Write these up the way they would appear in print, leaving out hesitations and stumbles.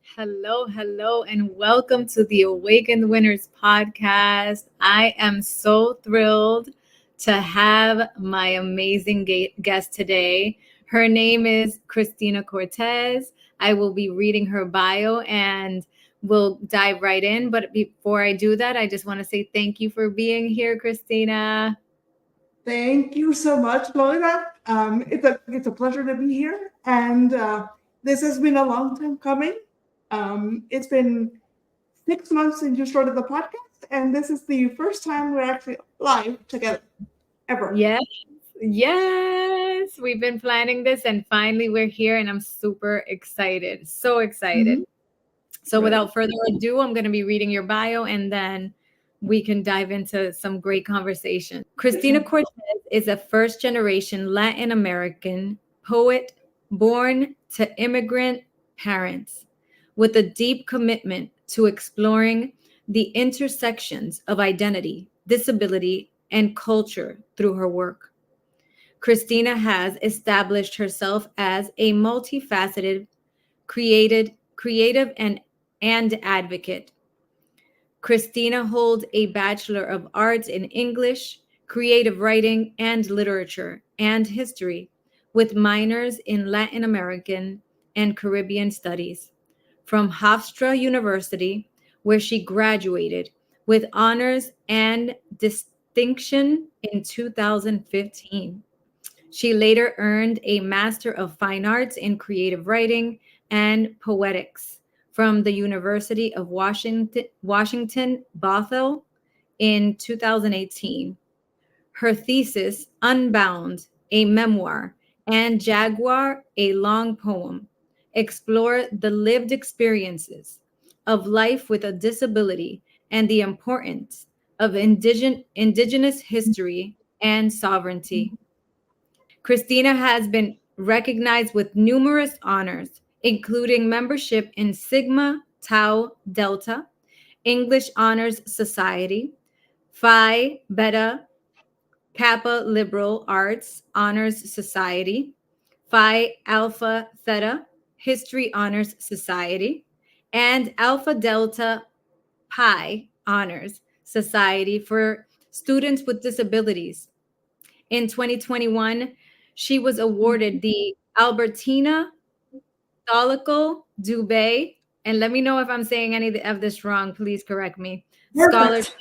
Hello, and welcome to the Awakened Winners podcast. I am so thrilled to have my amazing guest today. Her name is Cristina Cortez. I will be reading her bio and we'll dive right in. But before I do that, I just want to say thank you for being here, Cristina. Thank you so much, Loida. It's a pleasure to be here, and this has been a long time coming. It's been 6 months since you started the podcast, and this is the first time we're actually live together ever. Yes, we've been planning this, and finally we're here, and I'm super excited. So excited. Mm-hmm. So without further ado, I'm going to be reading your bio, and then we can dive into some great conversation. Cristina Cortez is a first-generation Latin American poet born to immigrant parents with a deep commitment to exploring the intersections of identity, disability, and culture through her work. Cristina has established herself as a multifaceted, creative and advocate. Cristina holds a Bachelor of Arts in English, Creative Writing and Literature, and History, with minors in Latin American and Caribbean Studies from Hofstra University, where she graduated with honors and distinction in 2015. She later earned a Master of Fine Arts in Creative Writing and Poetics from the University of Washington Bothell in 2018. Her thesis, Unbound, a memoir, and Jaguar, a long poem, explore the lived experiences of life with a disability and the importance of indigenous history and sovereignty. Cristina has been recognized with numerous honors, including membership in Sigma Tau Delta, English Honors Society, Phi Beta Kappa Liberal Arts Honors Society, Phi Alpha Theta History Honors Society, and Alpha Delta Pi Honors Society for students with disabilities. In 2021, she was awarded the Albertina Tholical Dubé, and let me know if I'm saying any of this wrong, please correct me. Scholarship.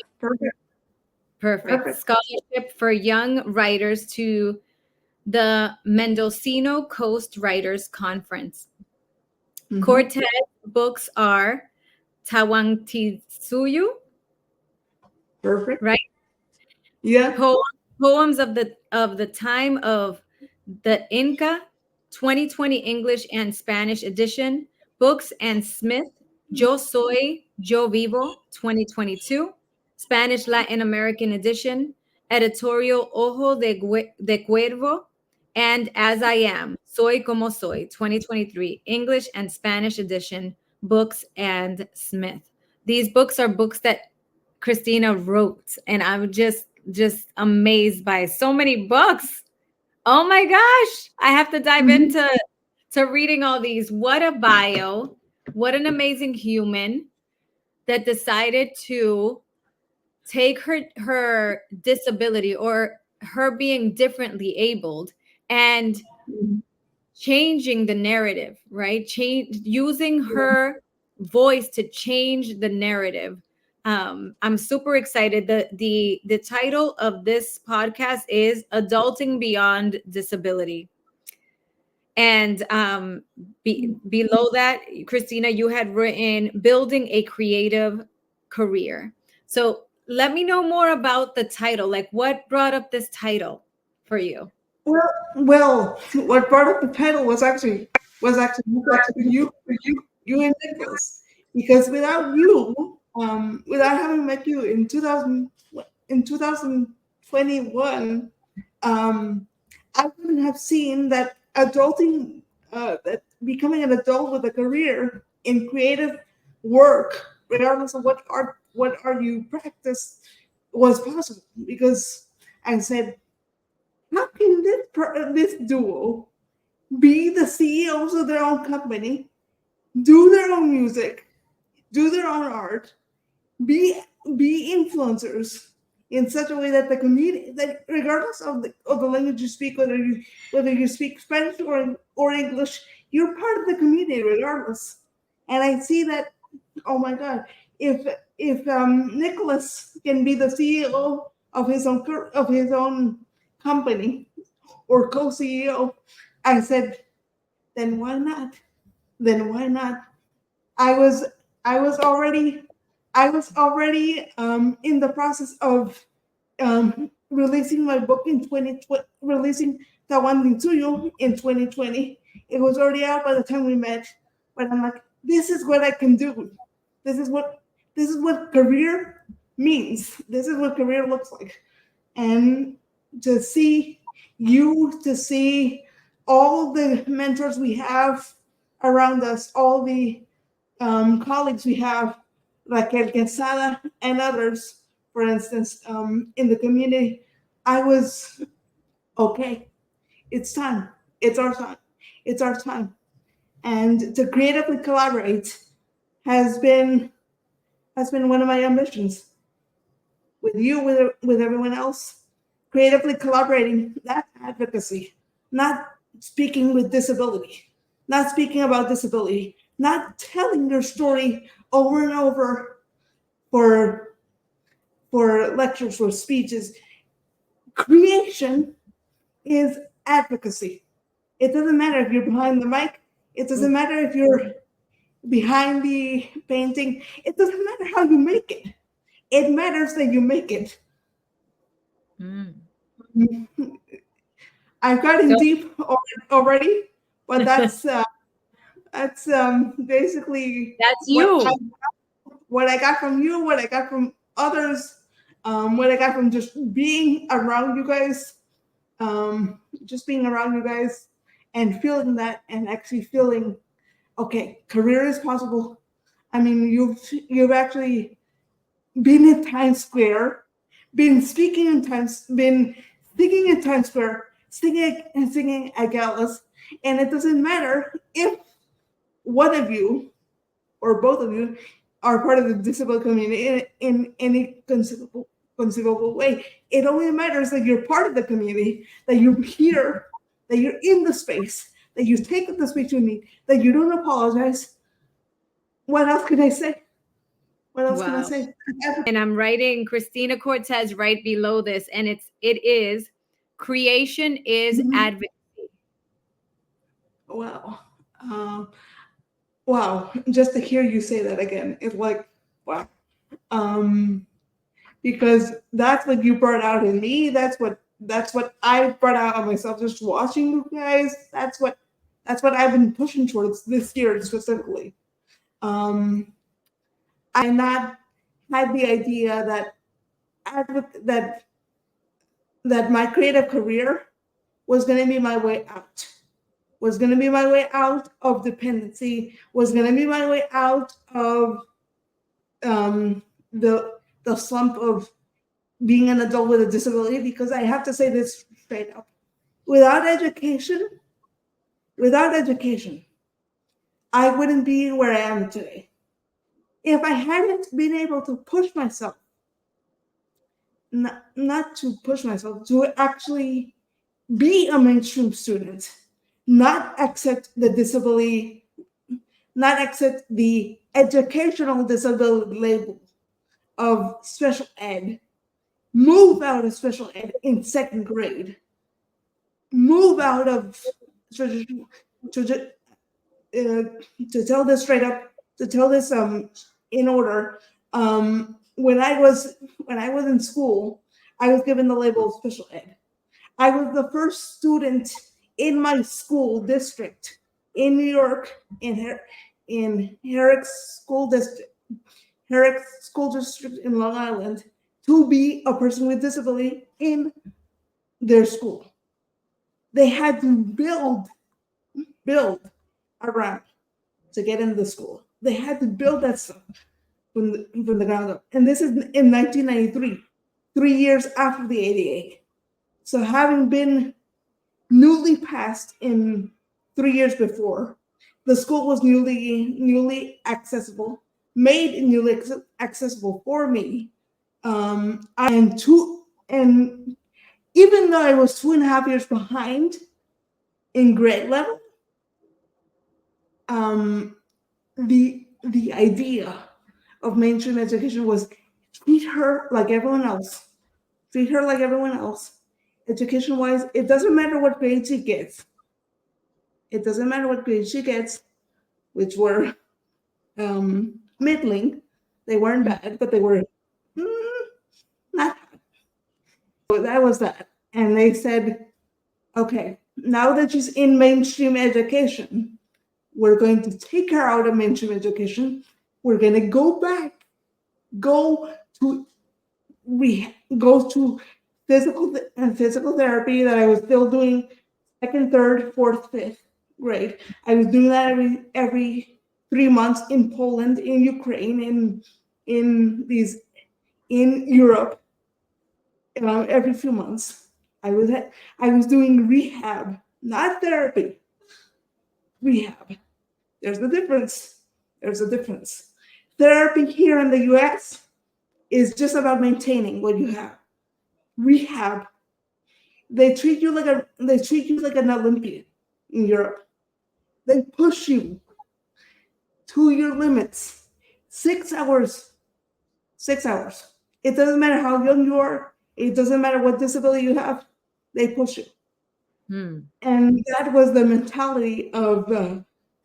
Perfect. Scholarship for young writers to the Mendocino Coast Writers Conference. Mm-hmm. Cortez books are Tawangtisuyu. Perfect. Right? Yeah. Poems of the Time of the Inca, 2020 English and Spanish edition. Books and Smith, Yo Soy, Yo Vivo, 2022. Spanish Latin American edition, editorial Ojo de Cuervo, and As I Am, Soy Como Soy, 2023, English and Spanish edition, Books and Smith. These books are books that Cristina wrote, and I'm just amazed by so many books. Oh my gosh, I have to dive into reading all these. What a bio, what an amazing human that decided to take her disability or her being differently abled and changing the narrative, right? Using her voice to change the narrative. I'm super excited. The title of this podcast is Adulting Beyond Disability. And below that, Cristina, you had written Building a Creative Career. So let me know more about the title. Like, what brought up this title for you? Well, what brought up the title was actually you and Nicholas, because without you, without having met you in 2021, I wouldn't have seen that adulting, that becoming an adult with a career in creative work, regardless of what art you practice, was possible, because I said, how can this duo be the CEOs of their own company, do their own music, do their own art, be influencers in such a way that the community, that regardless of the language you speak, whether you speak Spanish or English, you're part of the community regardless. And I see that, oh my God, if Nicholas can be the CEO of his own company or co-CEO, I said, then why not? Then why not? I was already in the process of releasing my book in 2020, releasing Tawanding Tuyo in 2020. It was already out by the time we met, but I'm like, this is what I can do. This is what career means. This is what career looks like. And to see all the mentors we have around us, all the colleagues we have, Raquel Quesada and others, for instance, in the community, I was, okay, it's time. It's our time. It's our time. And to creatively collaborate has been one of my ambitions. With you, with everyone else, creatively collaborating, that's advocacy. Not speaking with disability, not speaking about disability, not telling your story over and over for lectures, for speeches. Creation is advocacy. It doesn't matter if you're behind the mic. It doesn't matter if you're behind the painting. It doesn't matter how you make it. It matters that you make it. I've gotten deep already, but that's basically that's you. What I got from you, what I got from others, what I got from just being around you guys, and feeling that, and actually feeling, okay, career is possible. I mean, you've actually been in Times Square, been speaking in Times Square, singing at galas, and it doesn't matter if one of you or both of you are part of the disabled community in any conceivable way. It only matters that you're part of the community, that you're here, that you're in the space, that you take the speech you need, that you don't apologize. What else can I say? What else can I say? And I'm writing Cristina Cortez right below this, and it is creation is advocacy. Wow. Wow. Just to hear you say that again, it's like, wow. Because that's what you brought out in me. That's what I brought out of myself just watching you guys. That's what I've been pushing towards this year specifically. I not had the idea that my creative career was going to be my way out. Was going to be my way out of dependency. Was going to be my way out of the slump of being an adult with a disability. Because I have to say this straight up: without education, I wouldn't be where I am today. If I hadn't been able to push myself, not to push myself, to actually be a mainstream student, not accept the disability, not accept the educational disability label of special ed, move out of special ed in second grade, move out of to tell this straight up, to tell this in order. When I was in school, I was given the label of special ed. I was the first student in my school district in New York, in Herrick's school district in Long Island, to be a person with disability in their school. They had to build around to get into the school. They had to build that stuff from the ground up. And this is in 1993. 3 years after the ADA. So having been newly passed in 3 years before, the school was newly accessible, made newly accessible for me. And even though I was 2.5 years behind in grade level, the idea of mainstream education was treat her like everyone else. Treat her like everyone else. Education-wise, it doesn't matter what grade she gets. It doesn't matter what grade she gets, which were middling. They weren't bad, but they were not bad. So that was that. And they said, okay, now that she's in mainstream education, we're going to take her out of mainstream education. We're going to go to physical therapy that I was still doing second, third, fourth, fifth grade. I was doing that every 3 months in Poland, in Ukraine, in Europe. Every few months, I was doing rehab, not therapy. Rehab. There's a difference. Therapy here in the U.S. is just about maintaining what you have. Rehab, they treat you like an Olympian in Europe. They push you to your limits. 6 hours. 6 hours. It doesn't matter how young you are. It doesn't matter what disability you have. They push you. And that was the mentality of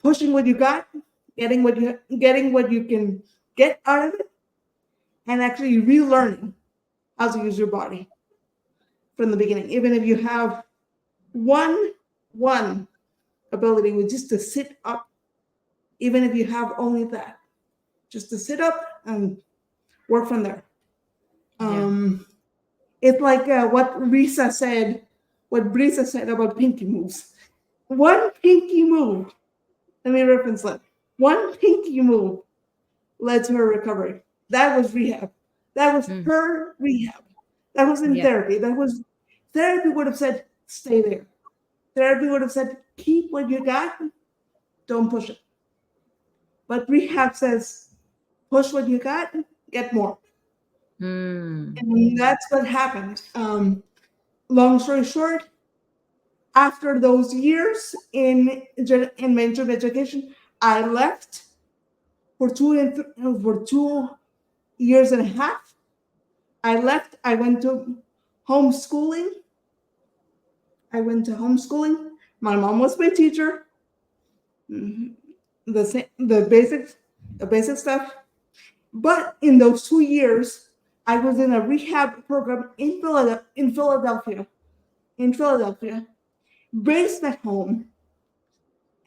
pushing what you got, getting what you can get out of it, and actually relearning how to use your body from the beginning. Even if you have one ability, which is to sit up, even if you have only that, just to sit up and work from there. It's like what Brisa said about pinky moves. One pinky move, let me reference that. One pinky move led to her recovery. That was rehab. That was her rehab. That wasn't therapy. Therapy would have said, stay there. Therapy would have said, keep what you got, don't push it. But rehab says, push what you got, get more. And that's what happened. Long story short, after those years in mainstream education, I left for 2 years and a half. I left. I went to homeschooling. My mom was my teacher. The basic stuff. But in those 2 years, I was in a rehab program in Philadelphia, based at home,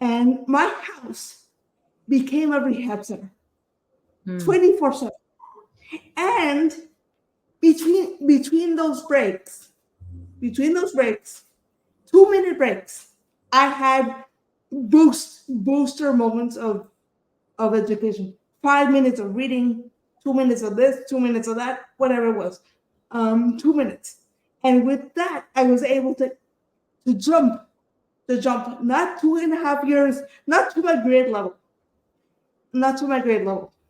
and my house became a rehab center, 24/7. And between those breaks, 2-minute breaks, I had booster moments of education. 5 minutes of reading, 2 minutes of this, 2 minutes of that, whatever it was, 2 minutes. And with that, I was able to jump, not 2.5 years, not to my grade level,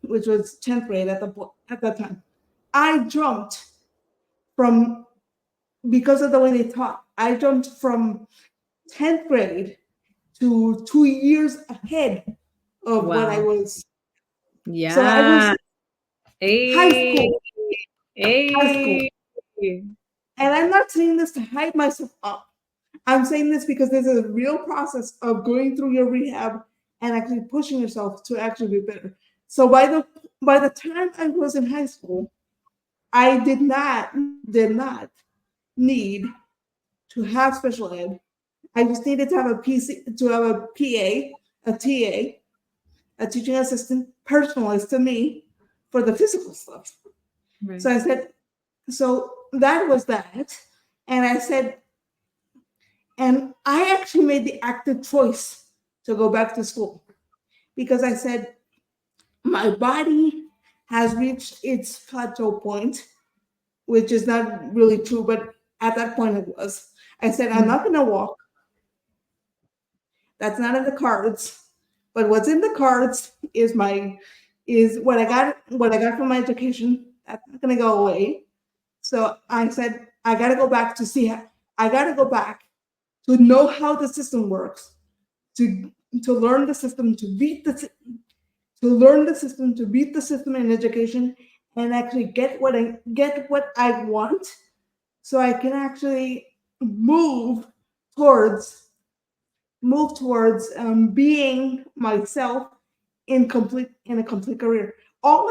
which was 10th grade at that time. I jumped because of the way they taught, I jumped from 10th grade to 2 years ahead of what I was. Yeah. So I was high school. And I'm not saying this to hype myself up. I'm saying this because there's a real process of going through your rehab and actually pushing yourself to actually be better. So by the time I was in high school, I did not need to have special ed. I just needed to have a PA, a TA, a teaching assistant, personalized to me for the physical stuff. Right. So I said, so that was that. And I said, and I actually made the active choice to go back to school because I said, my body has reached its plateau point which is not really true, but at that point it was. I said, I'm not going to walk. That's not in the cards. But what's in the cards is what I got from my education. That's not going to go away. So I said, I got to go back to see how, I got to go back to know how the system works, to learn the system, to learn the system, to beat the system in education, and actually get what I want, so I can actually move towards being myself in a complete career. All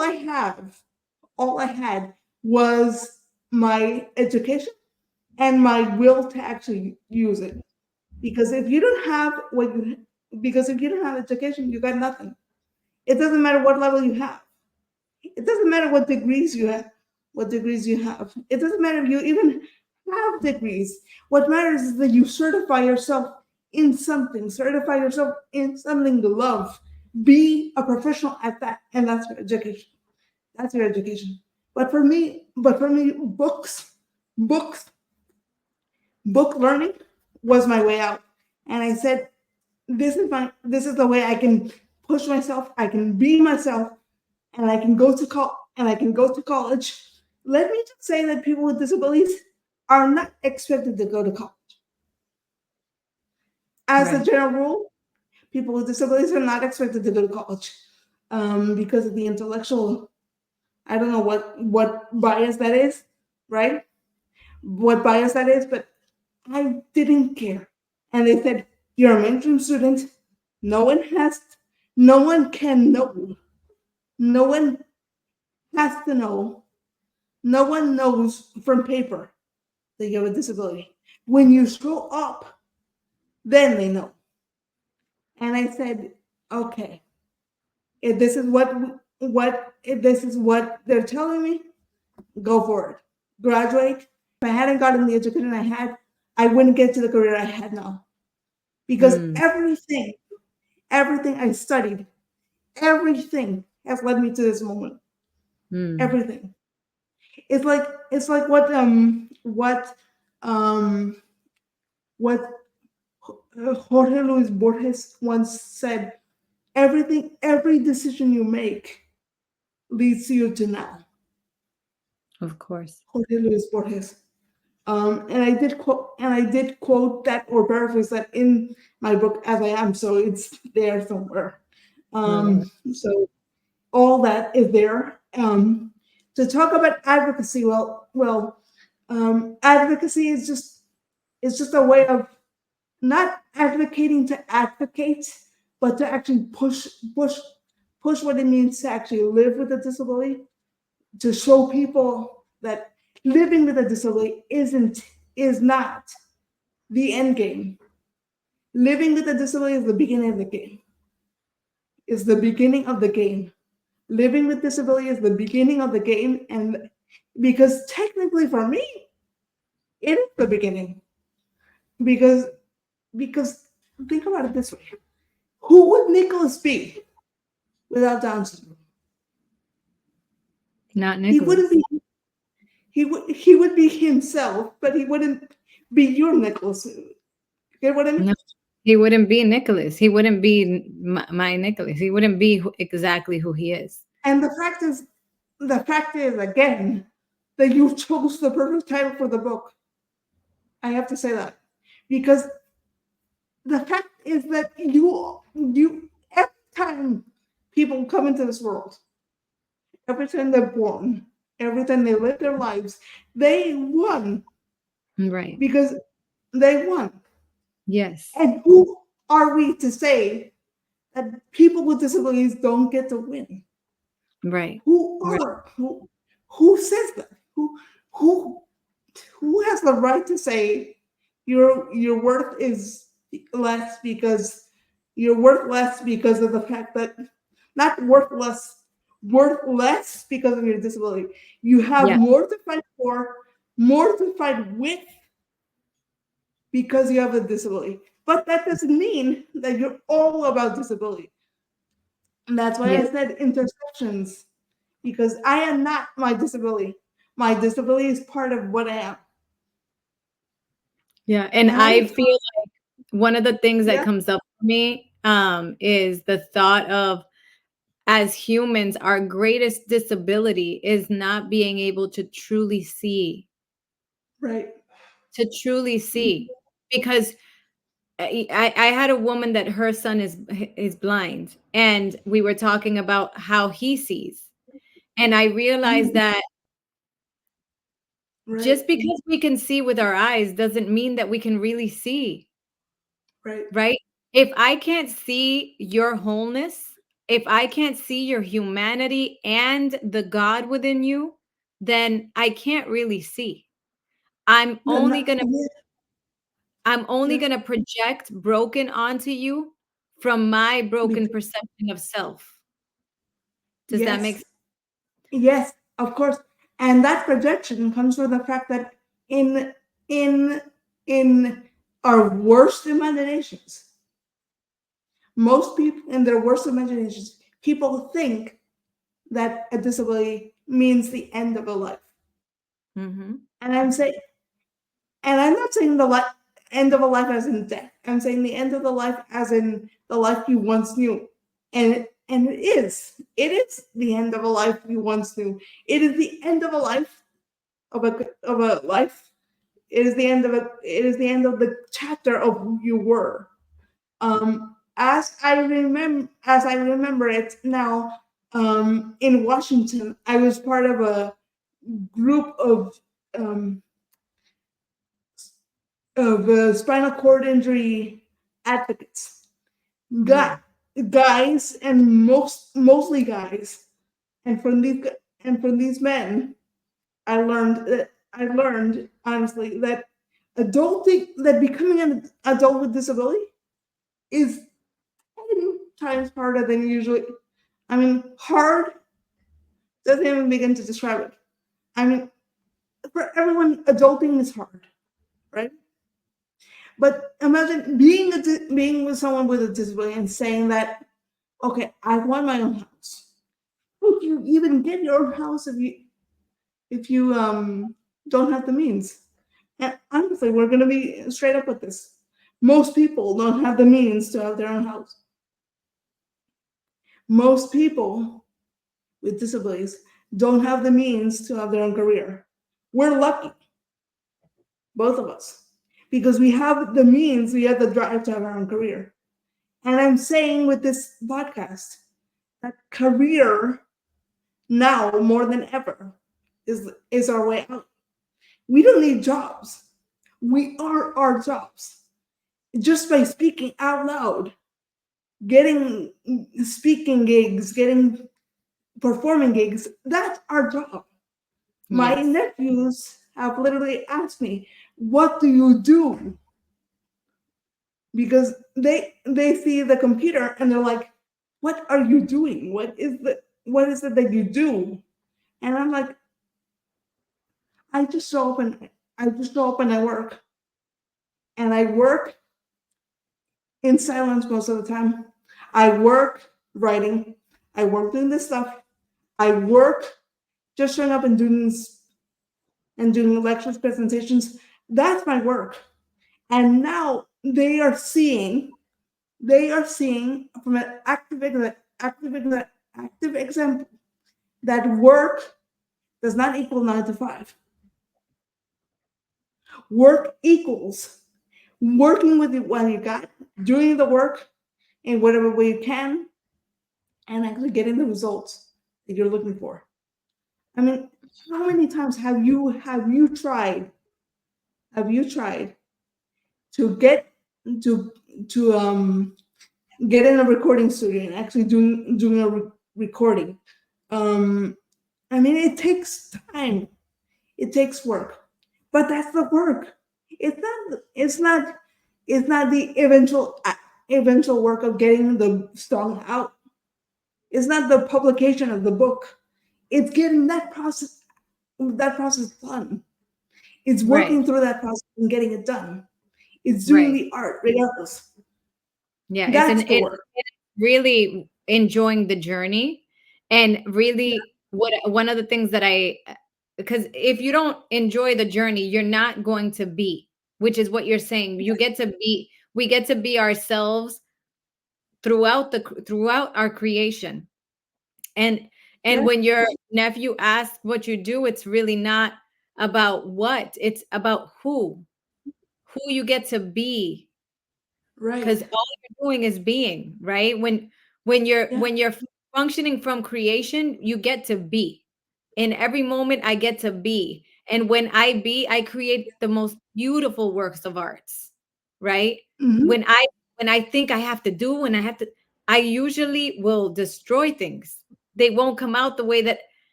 I had was my education and my will to actually use it. Because if you don't have education, you got nothing. It doesn't matter what level you have. It doesn't matter what degrees you have. It doesn't matter if you even have degrees. What matters is that you certify yourself in something. Certify yourself in something to love. Be a professional at that, and that's your education. That's your education. But for me, book learning was my way out. And I said, this is the way I can push myself. I can be myself, and I can go to college. Let me just say that people with disabilities are not expected to go to college. As a general rule, people with disabilities are not expected to go to college because of the intellectual. I don't know what bias that is, right? What bias that is, but I didn't care. And they said, you're a mainstream student. No one can know. No one has to know. No one knows from paper that you have a disability. When you show up, then they know. And I said, okay, if this is what they're telling me, go for it. Graduate. If I hadn't gotten the education I had, I wouldn't get to the career I had now. Because everything I studied, everything has led me to this moment. Everything. It's like what Jorge Luis Borges once said, every decision you make leads you to now. Of course. Jorge Luis Borges. And I did quote that or paraphrase that in my book As I Am, so it's there somewhere. So all that is there. To talk about advocacy, advocacy is just a way of not advocating to advocate, but to actually push what it means to actually live with a disability, to show people that living with a disability is not the end game. Living with a disability is the beginning of the game. Is the beginning of the game. Living with disability is the beginning of the game, and because technically for me, it is the beginning. Because think about it this way: who would Nicholas be without Down syndrome? Not Nicholas. He wouldn't be. He would be himself, but he wouldn't be your Nicholas. You get what I mean? No, he wouldn't be Nicholas. He wouldn't be my Nicholas. He wouldn't be exactly who he is. And the fact is again that you chose the perfect title for the book. I have to say that, because the fact is that you every time people come into this world, every time they're born, every time they live their lives, they won. Right. Because they won. Yes. And who are we to say that people with disabilities don't get to win? Right. Who says that? Who has the right to say your worth is less because you're worth less because of the fact that not worthless because of your disability. You have more to fight for, more to fight with because you have a disability. But that doesn't mean that you're all about disability. And that's why I said intersections, because I am not my disability. My disability is part of what I am. Yeah. And And I feel like one of the things that yeah, comes up for me is the thought of, as humans, our greatest disability is not being able to truly see, right. because I had a woman that her son is blind, and we were talking about how he sees. And I realized Mm, that right, just because we can see with our eyes doesn't mean that we can really see, right. right? If I can't see your wholeness, if I can't see your humanity and the God within you, then I can't really see. I'm No, only no, gonna yeah, I'm only yeah. gonna project broken onto you from my broken Because, perception of self. Does that make yes, sense? yes, of course. And that projection comes from the fact that in in in our worst imaginations, most people in their worst imaginations, people think that a disability means the end of a life. Mhm. And I'm not saying the end of a life as in death. I'm saying the end of the life as in the life you once knew. And it is. It is the end of a life you once knew. It is the end of a life of a life. It is the end of the chapter of who you were. As I remember it now, in Washington, I was part of a group um, spinal cord injury advocates, Mm. guys, and mostly guys. And from these men, I learned honestly that becoming an adult with disability is 10 times harder than usually. I mean, hard doesn't even begin to describe it. I mean, for everyone, adulting is hard, right? But imagine being with someone with a disability and saying that, okay, I want my own house. Would you even get your own house if you don't have the means? And honestly, we're gonna be straight up with this. Most people don't have the means to have their own house. Most people with disabilities don't have the means to have their own career. We're lucky, both of us, because we have the means, we have the drive to have our own career. And I'm saying with this podcast that career now more than ever is our way out. We don't need jobs. We are our jobs. Just by speaking out loud, getting speaking gigs, getting performing gigs, that's our job. My Yes. nephews have literally asked me, "What do you do?" Because they see the computer and they're like, "What are you doing? What is it that you do?" And I'm like, I just show up and I work. And I work in silence most of the time. I work writing. I work doing this stuff. I work just showing up and doing lectures, presentations. That's my work. And now they are seeing from an active example that work does not equal 9 to 5. Work equals working with what you got, doing the work in whatever way you can, and actually getting the results that you're looking for. I mean, how many times have you tried to to to get in a recording studio and actually doing a recording? Um, I mean, it takes time. It takes work, but that's the work. It's not. It's not. It's not the eventual work of getting the song out. It's not the publication of the book. It's getting that process done. It's Right. working through that process and getting it done. It's doing Right. the art regardless. Yeah, That's the work. it's really enjoying the journey, and really what one of the things that because if you don't enjoy the journey, you're not going to be, which is what you're saying. We get to be ourselves throughout our creation. And when your nephew asks what you do, it's really not about what, it's about who you get to be. Because all you're doing is being, right? When you're functioning from creation, you get to be. In every moment, I get to be. And when I create the most beautiful works of arts, right? Mm-hmm. When I think I have to do, I usually will destroy things. They won't come out the way that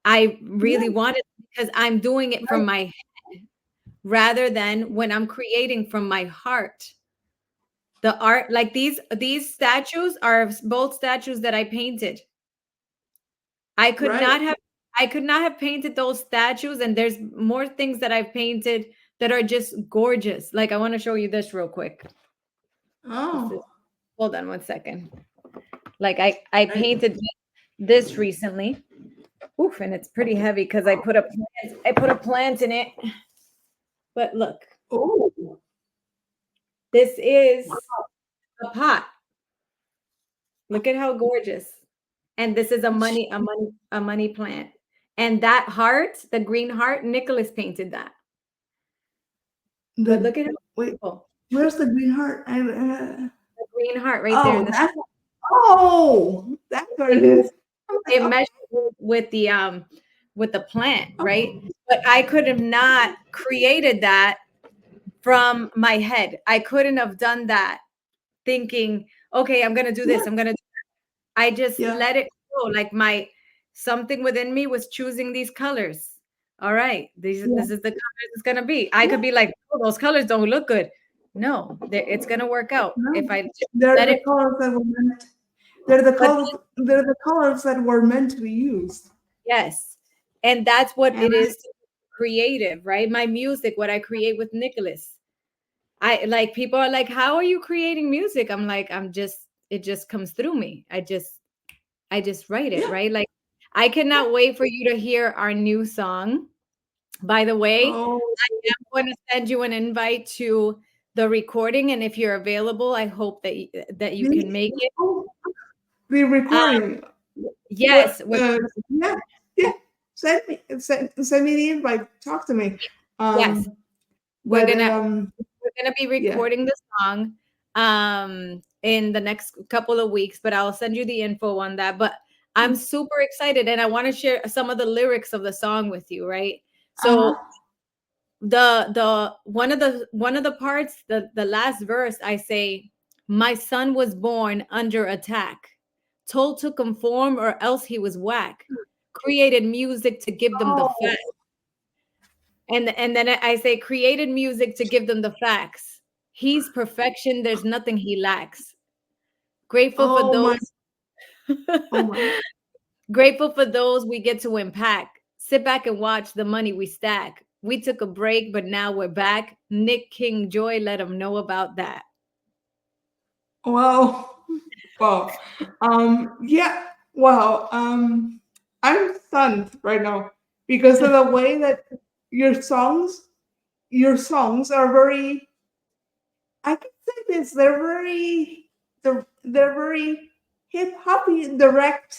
I really wanted, because I'm doing it from my head rather than when I'm creating from my heart. The art, like these statues are both statues that I painted. I could not have painted those statues, and there's more things that I've painted that are just gorgeous. Like I want to show you this real quick. Hold on one second. Like I painted this recently. Oof, and it's pretty heavy because I put a plant in it. But look. Oh. This is a pot. Look at how gorgeous. And this is a money plant. And that heart, the green heart, Nicholas painted that. But look at it. Wait, where's the green heart? The green heart right there. That's what it is. It meshed with the plant, right? But I could have not created that from my head. I couldn't have done that thinking, okay, I'm gonna do this. I'm gonna do that. I just let it go. Like something within me was choosing these colors. All right, this is the colors it's gonna be. I could be like, oh, those colors don't look good. No, it's gonna work out if I let it. Colors that were meant. They're the colors that were meant to be used. Yes, and that's what it is to be creative, right? My music, what I create with Nicholas. I like, people are like, how are you creating music? I'm like, it just comes through me. I just write it, right? Like, I cannot wait for you to hear our new song. By the way, I am going to send you an invite to the recording, and if you're available, I hope that you can make it. The recording. Yes. Send me the invite. Talk to me. Yes. We're gonna be recording the song in the next couple of weeks, but I'll send you the info on that. But I'm super excited, and I want to share some of the lyrics of the song with you, right? So the one of the parts, the last verse, I say, my son was born under attack, told to conform or else he was whack, created music to give them the facts. And then I say, created music to give them the facts. He's perfection. There's nothing he lacks. Grateful for those. Grateful for those we get to impact. Sit back and watch the money we stack. We took a break, but now we're back. Nick King Joy, let him know about that. Wow. Yeah. Wow. I'm stunned right now because of the way that your songs are very, I can say this, they're very hip hoppy and direct.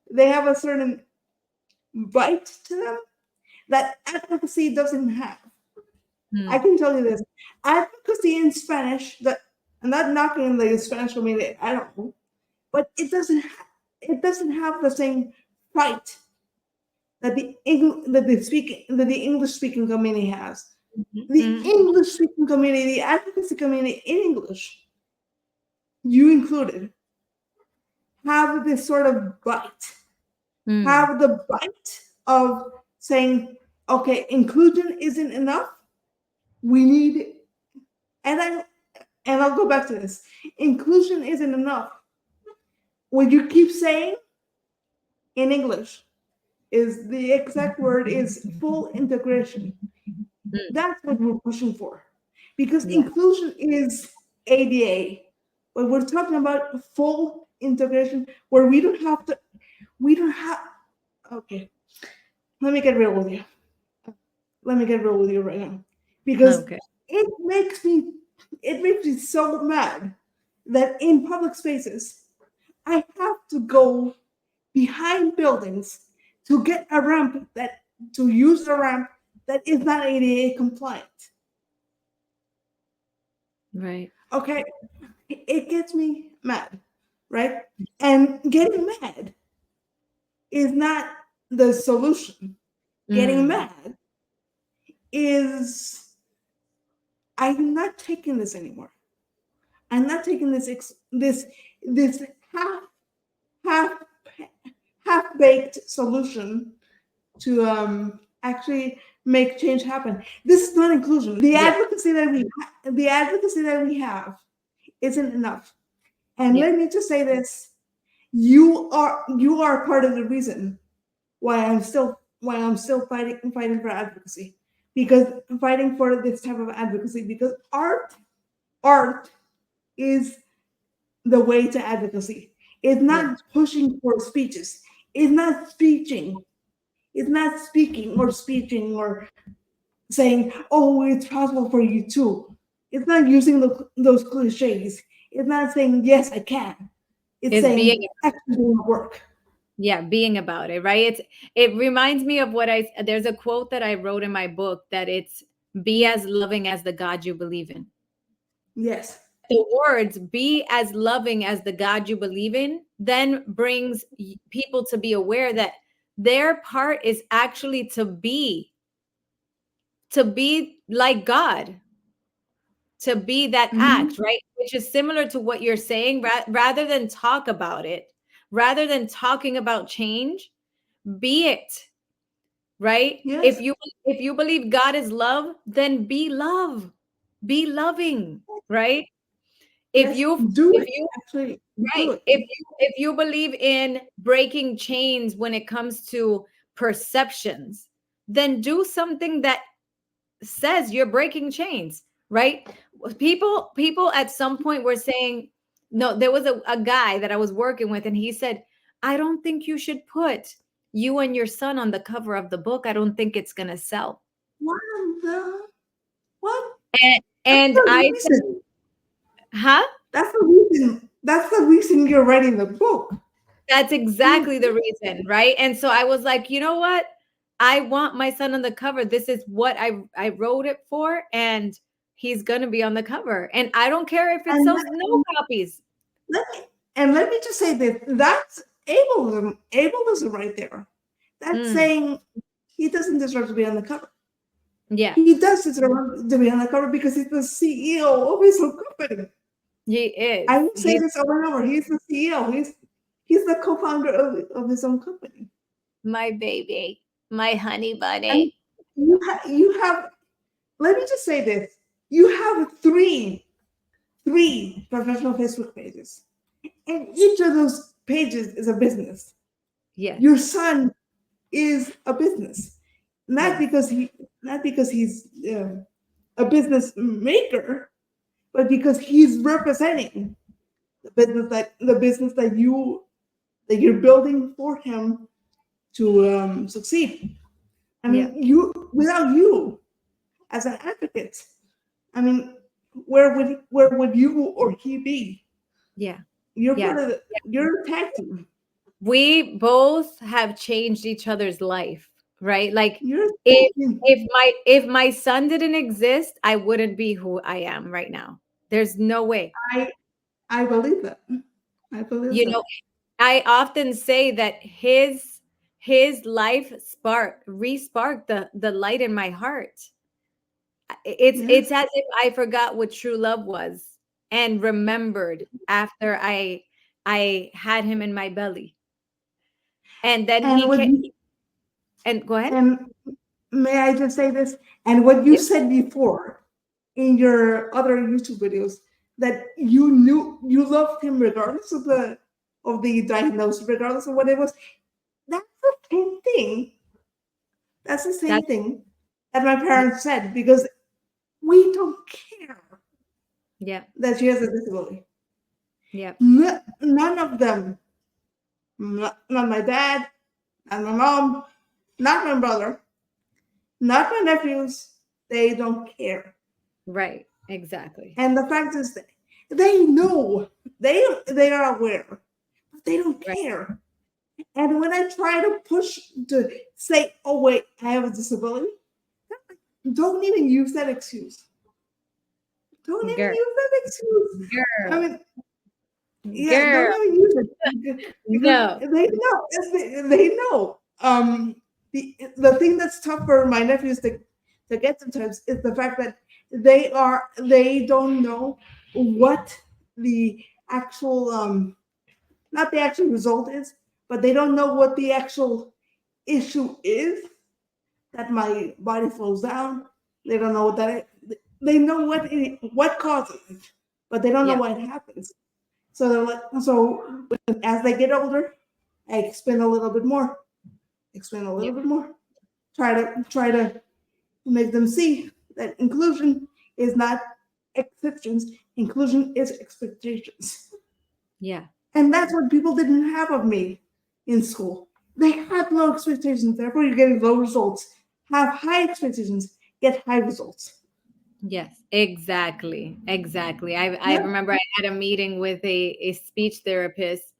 They have a certain bite to them that advocacy doesn't have. I can tell you this. Advocacy in Spanish, I'm not knocking the Spanish community, I don't know, but it doesn't have the same fight that the English speaking community has. The English speaking community, the advocacy community in English, you included, have this sort of bite. Have the bite of saying, okay, inclusion isn't enough. We need, and I'll go back to this. Inclusion isn't enough. What you keep saying in English is the exact word is full integration. That's what we're pushing for, because inclusion is ADA, but we're talking about full integration where we don't have. Okay, let me get real with you. let me get real with you right now, because Okay. it makes me so mad that in public spaces I have to go behind buildings to get a ramp to use a ramp that is not ADA compliant. Right. Okay, it gets me mad, right? And getting mad is not the solution. Getting mad is, I'm not taking this anymore. I'm not taking this half half baked solution to actually make change happen. This is not inclusion. The advocacy that we have isn't enough. And let me just say this: you are part of the reason why I'm still fighting for advocacy, because I'm fighting for this type of advocacy, because art is the way to advocacy. It's not pushing for speeches. It's not speaking. It's not speaking or saying, "Oh, it's possible for you too." It's not using those cliches. It's not saying, "Yes, I can." It's saying, being, "Actually doing the work." being about it, right? It reminds me of there's a quote that I wrote in my book, that it's be as loving as the God you believe in. Yes. The words be as loving as the God you believe in then brings people to be aware that their part is actually to be like God, to be that act, right? Which is similar to what you're saying, rather than talk about it, rather than talking about change, be it, right? Yes. If you believe God is love, then be love, be loving, right? If Yes. you Do if it. you Actually, right, do it. if you believe in breaking chains when it comes to perceptions, then do something that says you're breaking chains, right? People at some point were saying, no, there was a guy that I was working with, and he said, I don't think you should put you and your son on the cover of the book. I don't think it's gonna sell. What What? That's And the I said, reason. huh? That's the reason. That's the reason you're writing the book. That's exactly the reason, right? And so I was like, you know what? I want my son on the cover. This is what I wrote it for, and he's gonna be on the cover. And I don't care if it And sells no copies. let me just say this. That's ableism. Ableism right there. That's saying he doesn't deserve to be on the cover. Yeah, He does deserve to be on the cover because he's the CEO of his own company. he is. I will say this over and over. He's the CEO. He's the co-founder of his own company. My baby, my honey And bunny. you have, let me just say this. You have three professional Facebook pages. And each of those pages is a business. Yes. Your son is a business. Not because he's a business maker, but because he's representing the business that you're building for him to succeed. I mean, without you as an advocate, I mean, where would you or he be? Yeah. You're part of you're a tag team. We both have changed each other's life, right? Like You're a tag if team. if my son didn't exist, I wouldn't be who I am right now. There's no way. I believe that. I believe You that. know, I often say that his life re-sparked the light in my heart. It's as if I forgot what true love was and remembered after I had him in my belly. And then And he what came, you, and go ahead. and may I just say this? And what you Yep. said before in your other YouTube videos, that you knew you loved him regardless of the diagnosis, regardless of what it was. That's the same thing. That's the same That's thing that my parents said, because we don't care yeah. that she has a disability. Yeah. None of them, not my dad, not my mom, not my brother, not my nephews. They don't care. Right. Exactly. And the fact is that they know, they are aware, but they don't Right. care. And when I try to push to say, oh wait, I have a disability, don't even use that excuse. Don't even Girl. use that excuse. I Girl. mean, yeah, Girl. don't even use it because No. they know. They know. The thing that's tough for my nephews to get sometimes is the fact that they don't know what the actual not the actual result is, but they don't know what the actual issue is that my body slows down. They don't know what that is. They know what causes it, but they don't know Yeah. what happens. So they're like, so as they get older, I explain a little bit more, explain a little Yeah. bit more, try to make them see that inclusion is not exceptions, inclusion is expectations. Yeah. And that's what people didn't have of me in school. They had low expectations, therefore you're getting low results. Have high expectations, get high results. Yes, exactly. Exactly. I Yeah. remember I had a meeting with a speech therapist.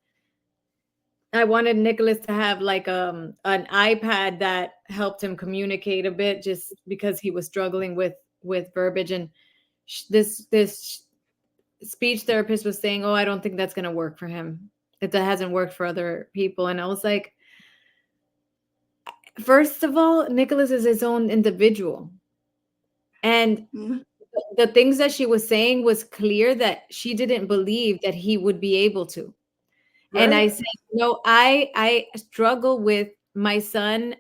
I wanted Nicholas to have like an iPad that helped him communicate a bit just because he was struggling with verbiage, and this speech therapist was saying, "Oh, I don't think that's going to work for him. That hasn't worked for other people." And I was like, first of all, Nicholas is his own individual. And Mhm. the things that she was saying was clear that she didn't believe that he would be able to. And I Right? said, no, I struggle with my son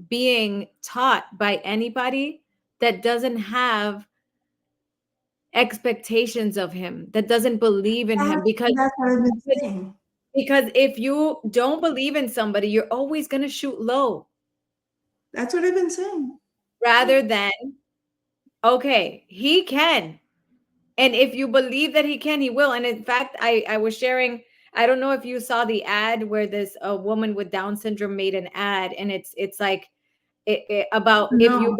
being taught by anybody that doesn't have expectations of him, that doesn't believe in him, That's what I've been saying. because if you don't believe in somebody, you're always going to shoot low That's what I've been saying. rather than, okay, he can. And if you believe that he can, he will. And in fact, I was sharing, I don't know if you saw the ad where this a woman with Down syndrome made an ad, and it's like about No.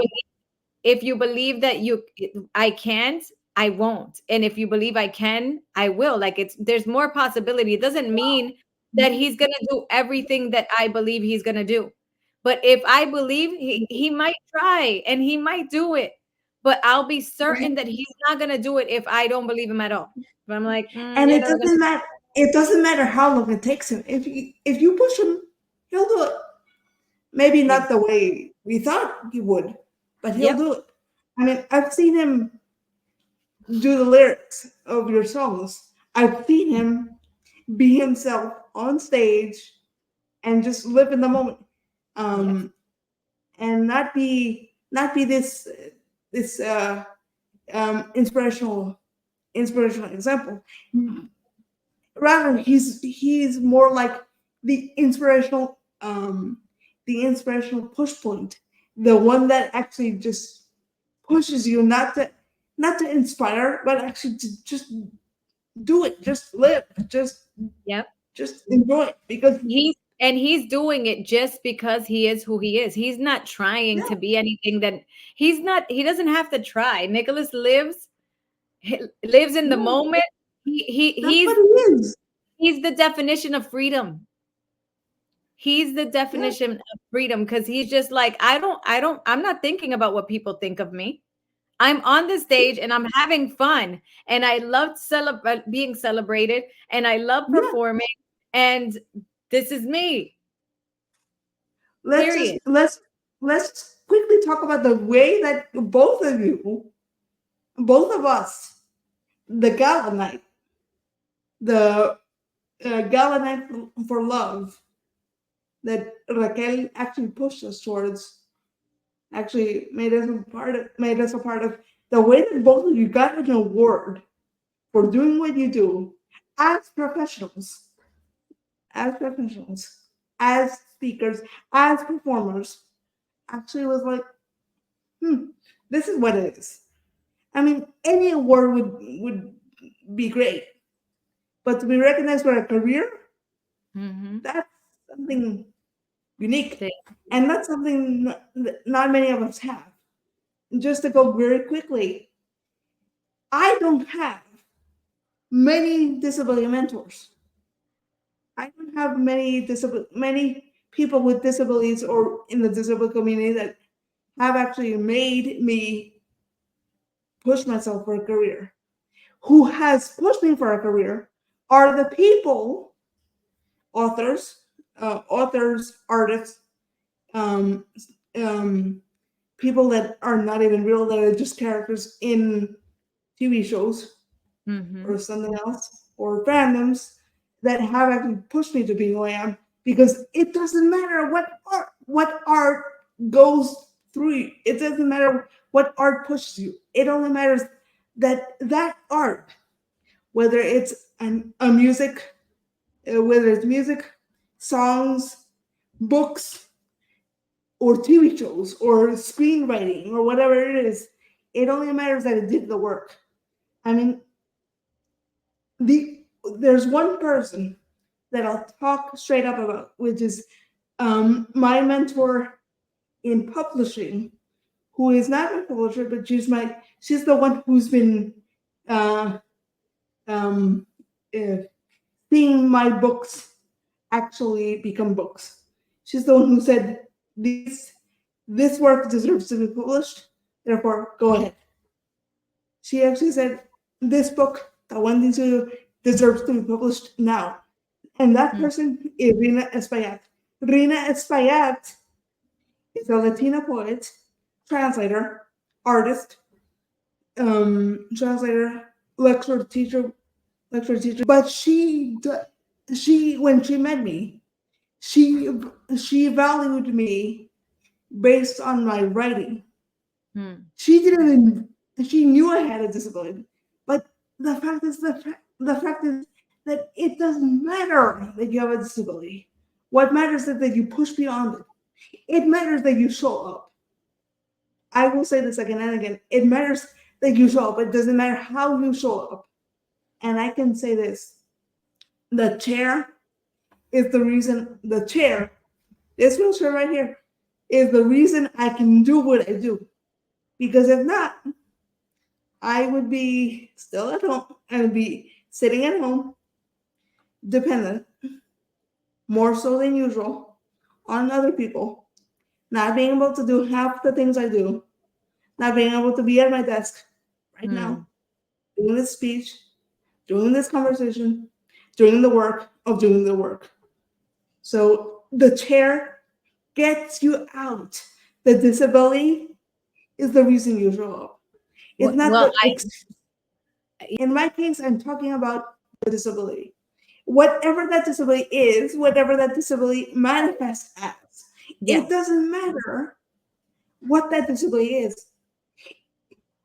if you believe that I can't, I won't. And if you believe I can, I will. Like there's more possibility. It doesn't mean that he's going to do everything that I believe he's going to do. But if I believe he might try and he might do it, but I'll be certain that he's not going to do it if I don't believe him at all. But I'm like, And you're it never going doesn't matter. It doesn't matter how long it takes him. If you push him, he'll do it. Maybe to. not the way we thought he would, but he'll Yep. do it. I mean, I've seen him do the lyrics of your songs. I've seen him be himself on stage and just live in the moment, Yes. um, and not be this inspirational example. Rather, he's more like the inspirational push point, the one that actually just pushes you not to inspire, but actually to just do it, just live, Yep. just enjoy it because He's doing it just because he is who he is. He's not trying yeah, to be anything that he doesn't have to try. Nicholas lives in the yeah, moment. that's what it is. He's the definition of freedom. He's the Yeah, definition of freedom because he's just like, I'm not thinking about what people think of me. I'm on the stage and I'm having fun, and I love being celebrated, and I love yeah. performing, and this is me. Let's just Period. let's quickly talk about the way that both of us, the gala night, the gala night for love that Raquel actually pushed us towards, actually made us a part of the way that both of you got an award for doing what you do as professionals, as professionals, as speakers, as performers, actually was like, this is what it is. I mean, any award would be great, but to be recognized for a career, Mhm. that's something unique. And that's something not many of us have. Just to go very quickly, I don't have many disability mentors. I don't have many people with disabilities or in the disability community that have actually made me push myself for a career. Who has pushed me for a career are the people, authors, artists, um, people that are not even real, that are just characters in TV shows or something else, or fandoms that have actually pushed me to be who I am. Because it doesn't matter what art goes through you. It doesn't matter what art pushes you. It only matters that art, whether it's a music, whether it's music, songs, books, or TV shows, or screenwriting, or whatever it is, it only matters that it did the work. I mean, there's one person that I'll talk straight up about, which is my mentor in publishing, who is not my publisher, but she's the one who's been uh, um, uh, seeing my books actually become books. She's the one who said this work deserves to be published, therefore go ahead. She actually said this book, the one deserves to be published now. And that person is Rina Espaillat. Rina Espaillat is a Latina poet, translator, artist, translator, lecturer, teacher. But she, when she met me, she valued me based on my writing. She knew I had a disability, but the fact is that it doesn't matter that you have a disability. What matters is that you push beyond it. It matters that you show up. I will say this again and again. It matters that you show up. It doesn't matter how you show up. And I can say this. The chair is the reason, this wheelchair right here, is the reason I can do what I do. Because if not, I would be still at home. I would be sitting at home, dependent, more so than usual, on other people, not being able to do half the things I do, not being able to be at my desk right now, doing this speech, doing this conversation, doing the work of doing the work. So the chair gets you out. The disability is the reason you show up. It's not in my case, I'm talking about the disability. Whatever that disability is, whatever that disability manifests as, it doesn't matter what that disability is.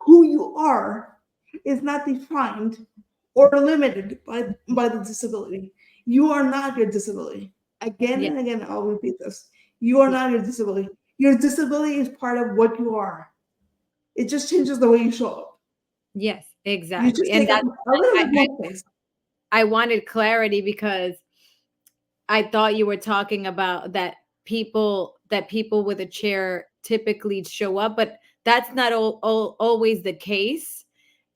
Who you are is not defined or limited by the disability. You are not your disability. Again and again, I'll repeat this. You are not your disability. Your disability is part of what you are. It just changes the way you show up. Yes, exactly. You just take a little bit more space. I wanted clarity because I thought you were talking about that people with a chair typically show up, but that's not always the case.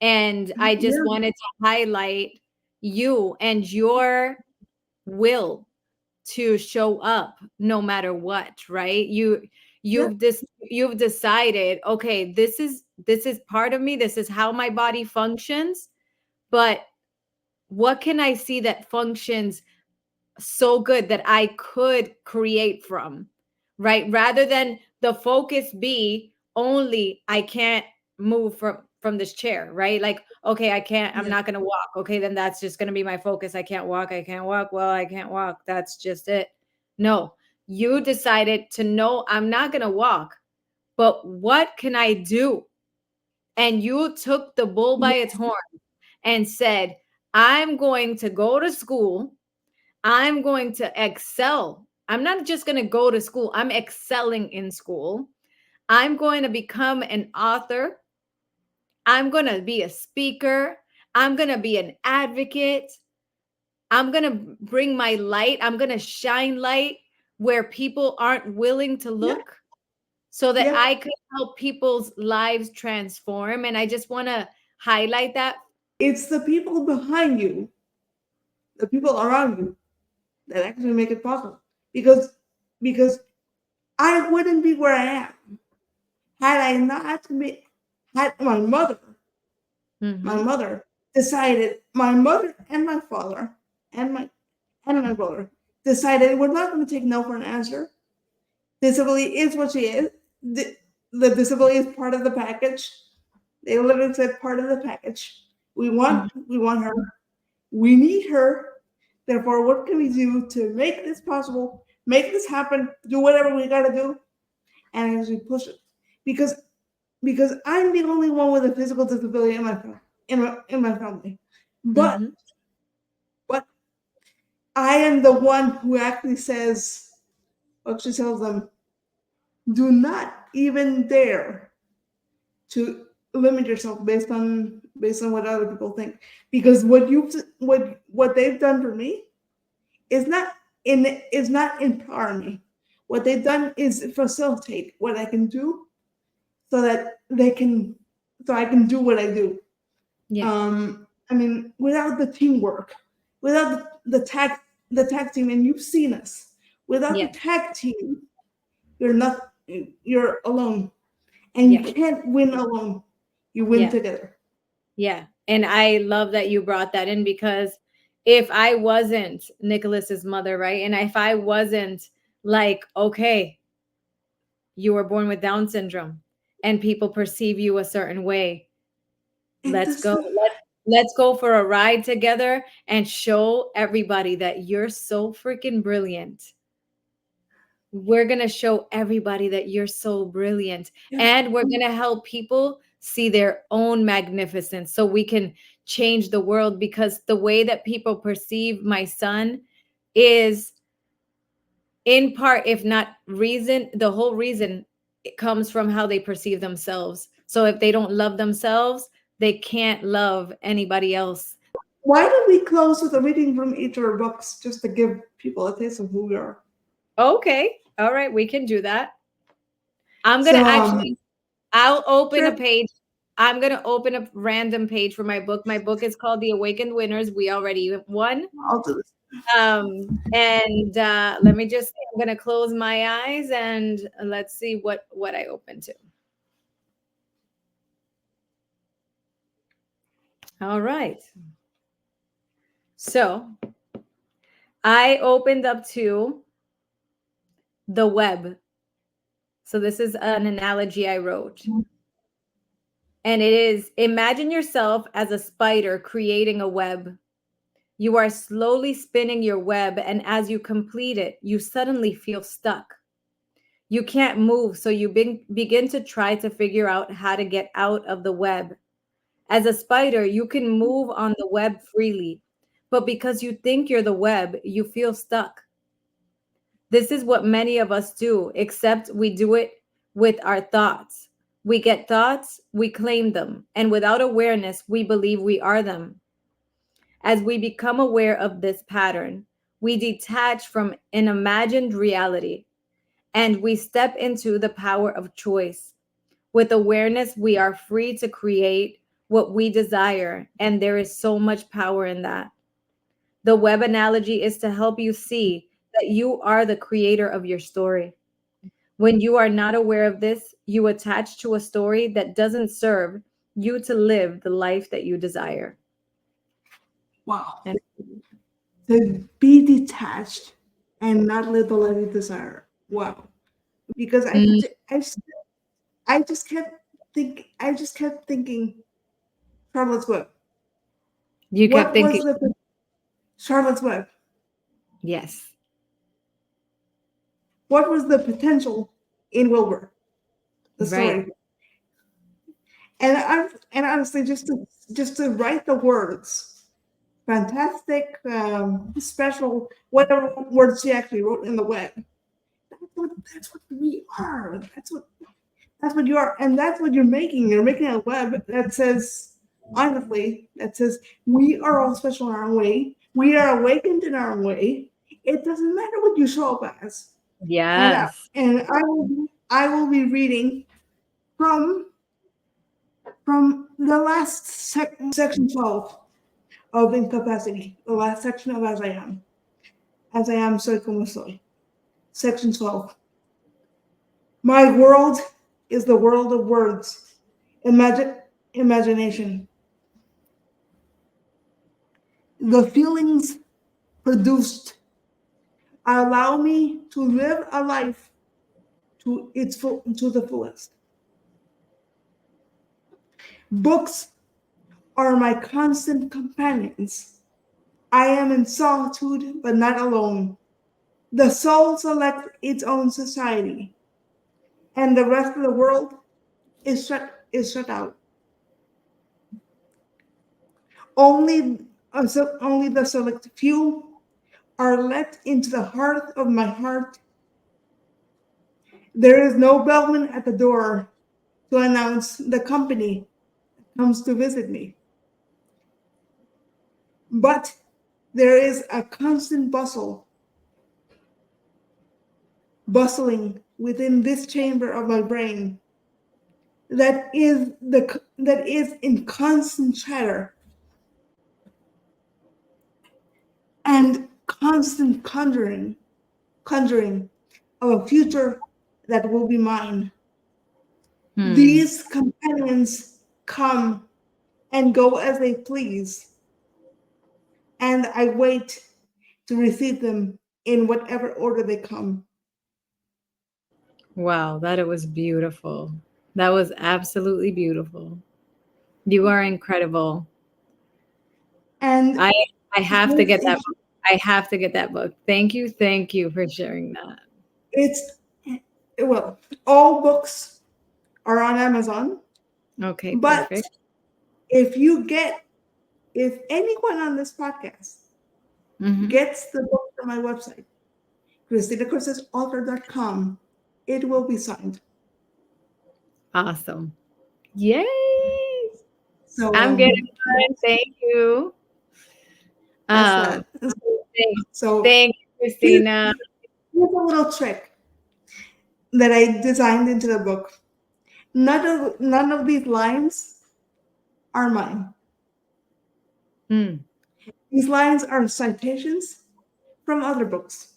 And I just wanted to highlight you and your will to show up no matter what, right? You've decided, okay, this is part of me, this is how my body functions, but what can I see that functions so good that I could create from, right? Rather than the focus be only I can't move from this chair, right? Like, okay, I'm not going to walk. Okay, then that's just going to be my focus. I can't walk. Well, I can't walk. That's just it. No, you decided to know I'm not going to walk, but what can I do? And you took the bull by its horn and said, I'm going to go to school. I'm going to excel. I'm not just going to go to school. I'm excelling in school. I'm going to become an author. I'm going to be a speaker. I'm going to be an advocate. I'm going to bring my light. I'm going to shine light where people aren't willing to look so that I could help people's lives transform. And I just want to highlight that. It's the people behind you, the people around you, that actually make it possible. Because I wouldn't be where I am had I not had my mother. My mother decided, my mother and my father and my brother decided we're not going to take no for an answer. Disability is what she is. The disability is part of the package. They literally said part of the package. We want her. We need her. Therefore, what can we do to make this possible? Make this happen. Do whatever we got to do, and as we push it, because I'm the only one with a physical disability in my family, but I am the one who actually says, what she tells them, do not even dare to limit yourself based on what other people think, because what they've done for me is not empower me. What they've done is facilitate what I can do, so that I can do what I do. I mean, without the teamwork, without the tag team, and you've seen us. Without the tag team, you're alone, and you can't win alone. You win together. Yeah. And I love that you brought that in, because if I wasn't Nicholas's mother, right? And if I wasn't like, okay, you were born with Down syndrome and people perceive you a certain way. Let's go. Let's go for a ride together and show everybody that you're so freaking brilliant. We're going to show everybody that you're so brilliant. And we're going to help people see their own magnificence so we can change the world, because the way that people perceive my son is, in part, if not reason, the whole reason, it comes from how they perceive themselves. So if they don't love themselves, they can't love anybody else. Why don't we close with a reading from each of our books, just to give people a taste of who we are? Okay. All right. We can do that. I'm going to I'll open a page. I'm going to open a random page for my book. My book is called The Awakened Winners. We already won. I'll do this. And let me just, I'm going to close my eyes and let's see what I open to. All right. So I opened up to the web. So this is an analogy I wrote. And it is, imagine yourself as a spider creating a web. You are slowly spinning your web, and as you complete it, you suddenly feel stuck. You can't move, so you begin to try to figure out how to get out of the web. As a spider, you can move on the web freely, but because you think you're the web, you feel stuck. This is what many of us do, except we do it with our thoughts. We get thoughts, we claim them, and without awareness, we believe we are them. As we become aware of this pattern, we detach from an imagined reality, and we step into the power of choice. With awareness, we are free to create what we desire, and there is so much power in that. The web analogy is to help you see that you are the creator of your story. When you are not aware of this, you attach to a story that doesn't serve you to live the life that you desire. Wow. To be detached and not live the life you desire. Wow. Because I just kept thinking Charlotte's Web. You kept thinking Charlotte's Web. Yes. What was the potential in Wilbur? The story. Right. And honestly, just to write the words, fantastic, special, whatever words she actually wrote in the web. That's what we are. That's what you are, and that's what you're making. You're making a web that says, honestly, we are all special in our own way. We are awakened in our own way. It doesn't matter what you show up as. Yes. And I will be reading from the last section 12 of Incapacity, the last section of As I Am, Soy Como Soy. Section 12. My world is the world of words, imagination. The feelings produced allow me to live a life to the fullest. Books are my constant companions. I am in solitude, but not alone. The soul selects its own society, and the rest of the world is shut out. Only the select few are let into the heart of my heart. There is no bellman at the door to announce the company comes to visit me. But there is a constant bustling within this chamber of my brain that is in constant chatter and constant conjuring of a future that will be mine. These companions come and go as they please, and I wait to receive them in whatever order they come. Wow, that was beautiful. That was absolutely beautiful. You are incredible. And I have to get that book. I have to get that book. Thank you for sharing that. Well, all books are on Amazon. Okay, but perfect. if anyone on this podcast gets the book from my website, CristinaCortezAuthor.com, it will be signed. Awesome. Yay! So I'm getting it. Thank you. That's that. So thank you, Cristina. Here's a little trick that I designed into the book. None of these lines are mine. These lines are citations from other books.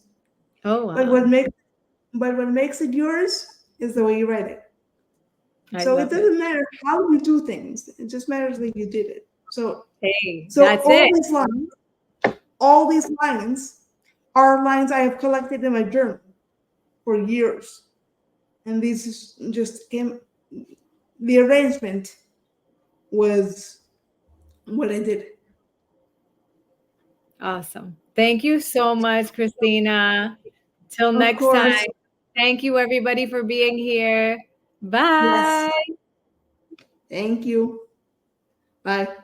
Oh, wow. But what makes it yours is the way you write it. So it doesn't matter how you do things. It just matters that you did it. So that's all these lines are lines I have collected in my journal for years. And these just came, the arrangement was what I did. Awesome. Thank you so much, Cristina. Till next time. Thank you, everybody, for being here. Bye. Yes. Thank you. Bye.